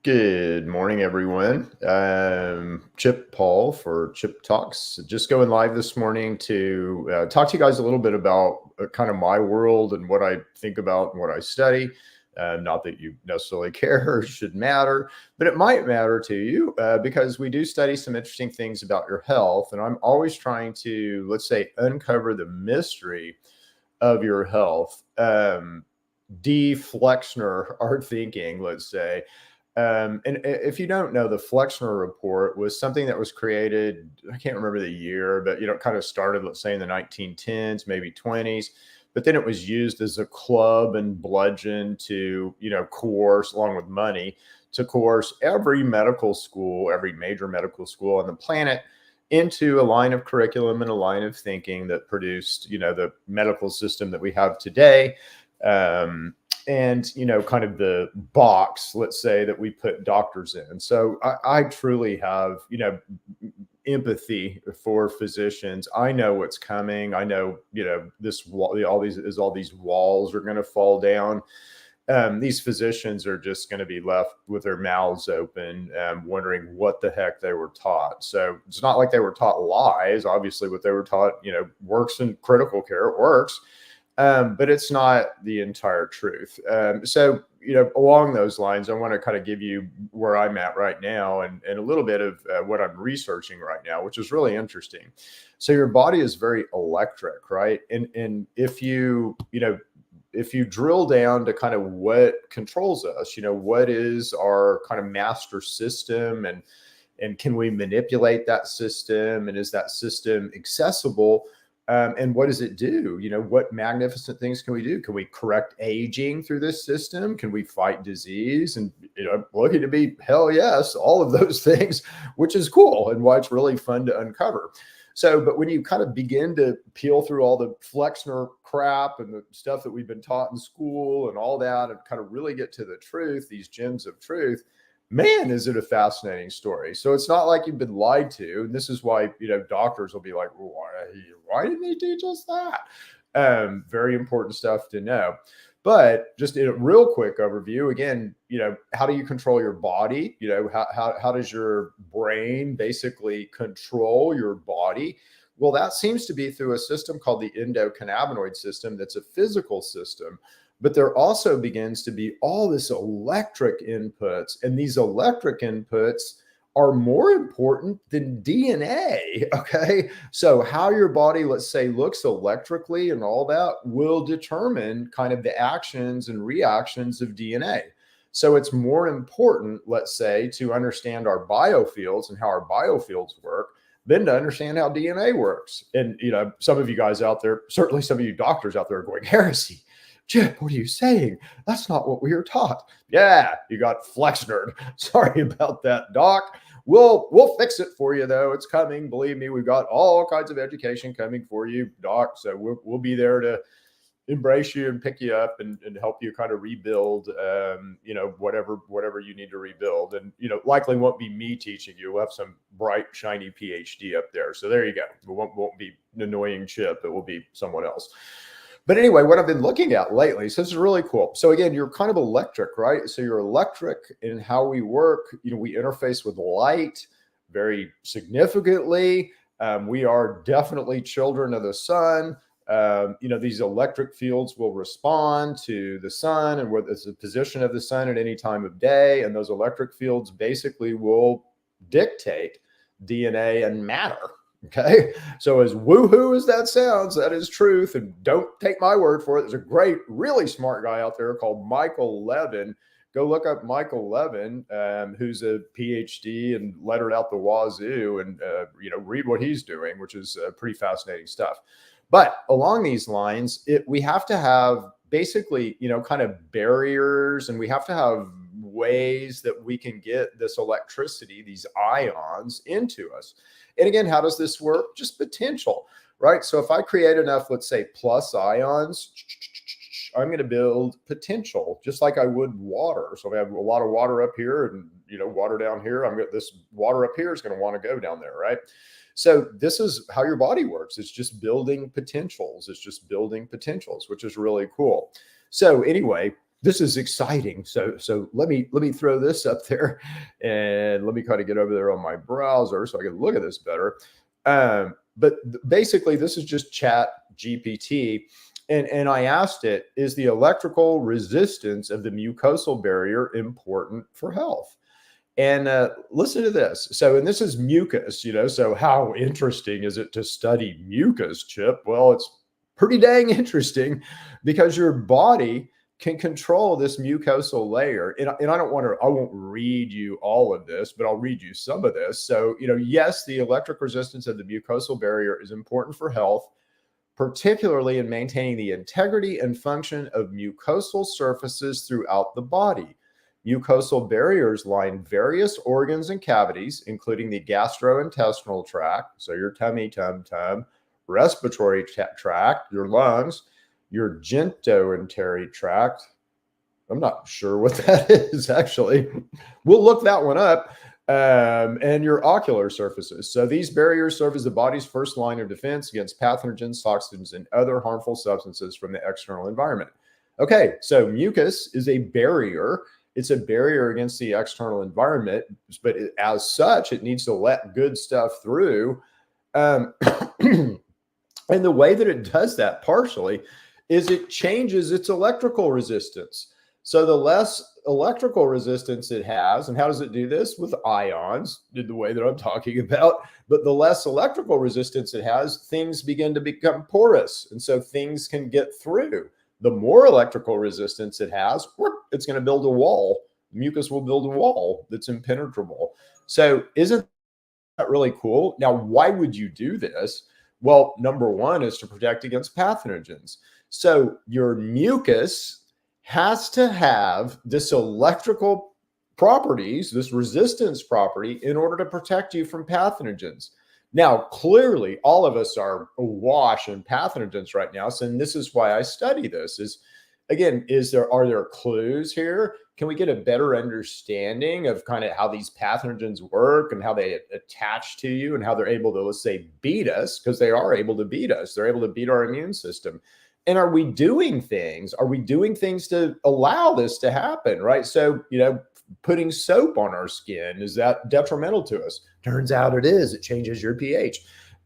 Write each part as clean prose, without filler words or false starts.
Good morning, everyone. Chip Paul for Chip Talks. Just going live this morning to talk to you guys a little bit about kind of my world and what I think about and what I study. Not that you necessarily care or should matter, but it might matter to you because we do study some interesting things about your health. And I'm always trying to, let's say, uncover the mystery of your health. Deflexner our thinking, let's say. And if you don't know, the Flexner report was something that was created, I can't remember the year, but it kind of started, let's say, in the 1910s, maybe 20s. But then it was used as a club and bludgeon to, coerce, along with money, to coerce every medical school, every major medical school on the planet into a line of curriculum and a line of thinking that produced, the medical system that we have today. And kind of the box, let's say, that we put doctors in. So I truly have, empathy for physicians. I know what's coming. I know, all these walls are going to fall down. These physicians are just going to be left with their mouths open, wondering what the heck they were taught. So it's not like they were taught lies. Obviously, what they were taught, works in critical care. It works. But it's not the entire truth. So, along those lines, I want to kind of give you where I'm at right now and a little bit of what I'm researching right now, which is really interesting. So your body is very electric, right? And if you drill down to kind of what controls us, what is our kind of master system, and can we manipulate that system, and is that system accessible? And what does it do? What magnificent things can we do? Can we correct aging through this system? Can we fight disease? And, looking to be, hell yes, all of those things, which is cool and why it's really fun to uncover. So, but when you kind of begin to peel through all the Flexner crap and the stuff that we've been taught in school and all that, and kind of really get to the truth, these gems of truth, man, is it a fascinating story. So it's not like you've been lied to. And this is why, doctors will be like, why didn't they teach us that? Very important stuff to know. But just in a real quick overview, again, how do you control your body? How does your brain basically control your body? Well, that seems to be through a system called the endocannabinoid system. That's a physical system. But there also begins to be all this electric inputs, and these electric inputs are more important than DNA. Okay. So how your body, let's say, looks electrically and all that will determine kind of the actions and reactions of DNA. So it's more important, let's say, to understand our biofields and how our biofields work than to understand how DNA works. And, some of you guys out there, certainly some of you doctors out there are going, heresy. Chip, what are you saying? That's not what we were taught. Yeah, you got Flexner. Sorry about that, doc. We'll fix it for you, though. It's coming. Believe me, we've got all kinds of education coming for you, doc. So we'll be there to embrace you and pick you up and help you kind of rebuild, whatever you need to rebuild. And, likely won't be me teaching you. We'll have some bright, shiny PhD up there. So there you go. It won't be an annoying Chip. It will be someone else. But anyway, what I've been looking at lately, so this is really cool. So again, you're kind of electric, right? So you're electric in how we work. We interface with light very significantly. We are definitely children of the sun. These electric fields will respond to the sun and what is the position of the sun at any time of day. And those electric fields basically will dictate DNA and matter. Okay. So as woohoo as that sounds, that is truth. And don't take my word for it. There's a great, really smart guy out there called Michael Levin. Go look up Michael Levin, who's a PhD and lettered out the wazoo, and, read what he's doing, which is pretty fascinating stuff. But along these lines, we have to have basically, kind of barriers, and we have to have ways that we can get this electricity, these ions, into us. And again, how does this work? Just potential, right? So if I create enough, let's say, plus ions, I'm going to build potential, just like I would water. So if I have a lot of water up here and, water down here, this water up here is going to want to go down there, right? So this is how your body works. It's just building potentials. Which is really cool. So anyway, this is exciting. So let me throw this up there, and let me kind of get over there on my browser so I can look at this better. But basically, this is just Chat GPT. And I asked it, is the electrical resistance of the mucosal barrier important for health? And listen to this. So, and this is mucus, so how interesting is it to study mucus, Chip? Well, it's pretty dang interesting because your body can control this mucosal layer. And I won't read you all of this, but I'll read you some of this. So, yes, the electric resistance of the mucosal barrier is important for health, particularly in maintaining the integrity and function of mucosal surfaces throughout the body. Mucosal barriers line various organs and cavities, including the gastrointestinal tract, so your tummy, tum-tum, respiratory tract, your lungs, your genitourinary tract. I'm not sure what that is, actually. We'll look that one up. And your ocular surfaces. So these barriers serve as the body's first line of defense against pathogens, toxins, and other harmful substances from the external environment. Okay, so mucus is a barrier. It's a barrier against the external environment, but as such, it needs to let good stuff through. And the way that it does that partially is it changes its electrical resistance. So the less electrical resistance it has, and how does it do this? With ions, in the way that I'm talking about, but the less electrical resistance it has, things begin to become porous. And so things can get through. The more electrical resistance it has, it's going to build a wall. Mucus will build a wall that's impenetrable. So isn't that really cool? Now, why would you do this? Well, number one is to protect against pathogens. So your mucus has to have this electrical properties, this resistance property, in order to protect you from pathogens. Now, clearly, all of us are awash in pathogens right now. So this is why I study this. Are there clues here? Can we get a better understanding of kind of how these pathogens work and how they attach to you and how they're able to, let's say, beat us? Because they are able to beat us. They're able to beat our immune system. And are we doing things? Are we doing things to allow this to happen, right? So, putting soap on our skin, is that detrimental to us? Turns out it is. It changes your pH.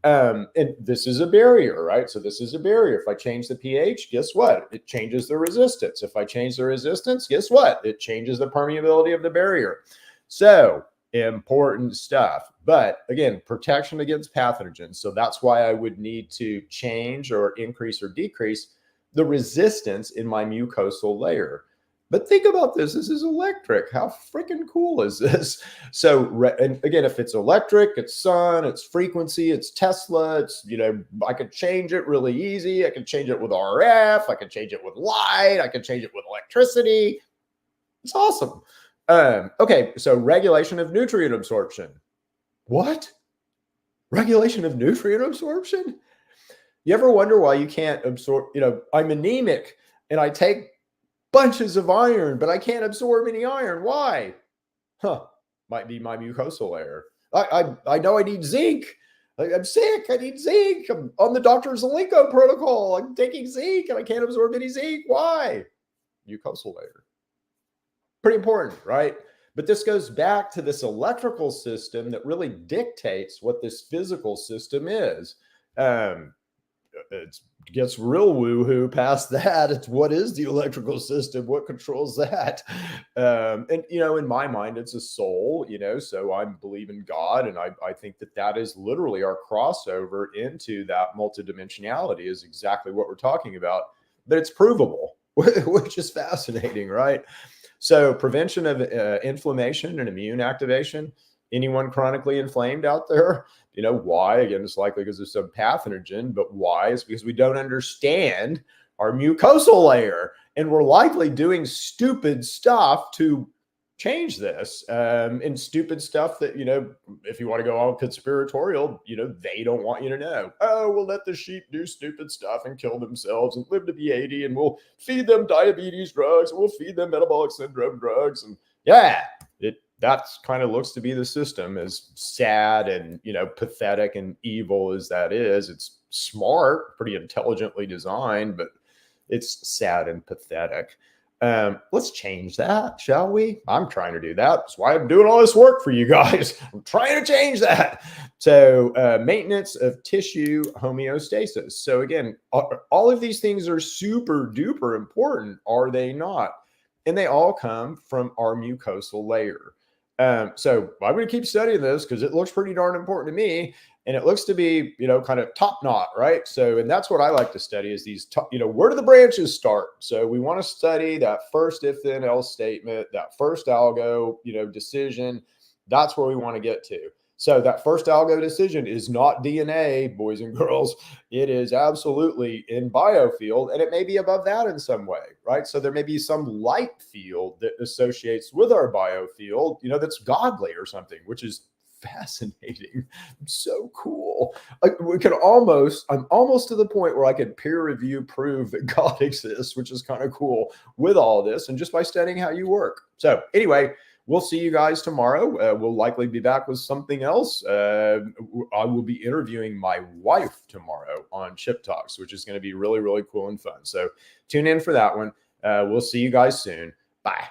And this is a barrier, right? So this is a barrier. If I change the pH, guess what? It changes the resistance. If I change the resistance, guess what? It changes the permeability of the barrier. So important stuff. But again, protection against pathogens. So that's why I would need to change or increase or decrease the resistance in my mucosal layer. But think about this. This is electric. How freaking cool is this? So, and again, if it's electric, it's sun, it's frequency, it's Tesla, it's, I could change it really easy. I can change it with RF. I can change it with light. I can change it with electricity. It's awesome. Okay, so regulation of nutrient absorption. What? Regulation of nutrient absorption? You ever wonder why you can't absorb, I'm anemic and I take bunches of iron, but I can't absorb any iron. Why? Might be my mucosal layer. I know I need zinc. I'm sick. I need zinc. I'm on the Dr. Zelenko protocol. I'm taking zinc and I can't absorb any zinc. Why? Mucosal layer. Pretty important, right? But this goes back to this electrical system that really dictates what this physical system is. It gets real woo-hoo past that. It's what is the electrical system? What controls that? And, in my mind, it's a soul, so I believe in God. And I think that is literally our crossover into that multidimensionality is exactly what we're talking about. But it's provable, which is fascinating, right? So prevention of inflammation and immune activation. Anyone chronically inflamed out there? Why? Again, it's likely because of some pathogen, but why? It's because we don't understand our mucosal layer. And we're likely doing stupid stuff to change this. And stupid stuff that, if you want to go all conspiratorial, they don't want you to know. Oh, we'll let the sheep do stupid stuff and kill themselves and live to be 80. And we'll feed them diabetes drugs. And we'll feed them metabolic syndrome drugs. And yeah, that's kind of looks to be the system, as sad and, pathetic and evil as that is. It's smart, pretty intelligently designed, but it's sad and pathetic. Let's change that, shall we? I'm trying to do that. That's why I'm doing all this work for you guys. I'm trying to change that. So maintenance of tissue homeostasis. So again, all of these things are super duper important, are they not? And they all come from our mucosal layer. So I'm going to keep studying this because it looks pretty darn important to me. And it looks to be, kind of top knot, right? So, and that's what I like to study is these, where do the branches start? So we want to study that first if then else statement, that first algo, decision. That's where we want to get to. So that first algo decision is not DNA, boys and girls. It is absolutely in biofield, and it may be above that in some way, right? So there may be some light field that associates with our biofield, that's godly or something, which is fascinating. So cool. I'm almost to the point where I could peer review prove that God exists, which is kind of cool with all this and just by studying how you work. So anyway, we'll see you guys tomorrow. We'll likely be back with something else. I will be interviewing my wife tomorrow on Chip Talks, which is going to be really, really cool and fun. So tune in for that one. We'll see you guys soon. Bye.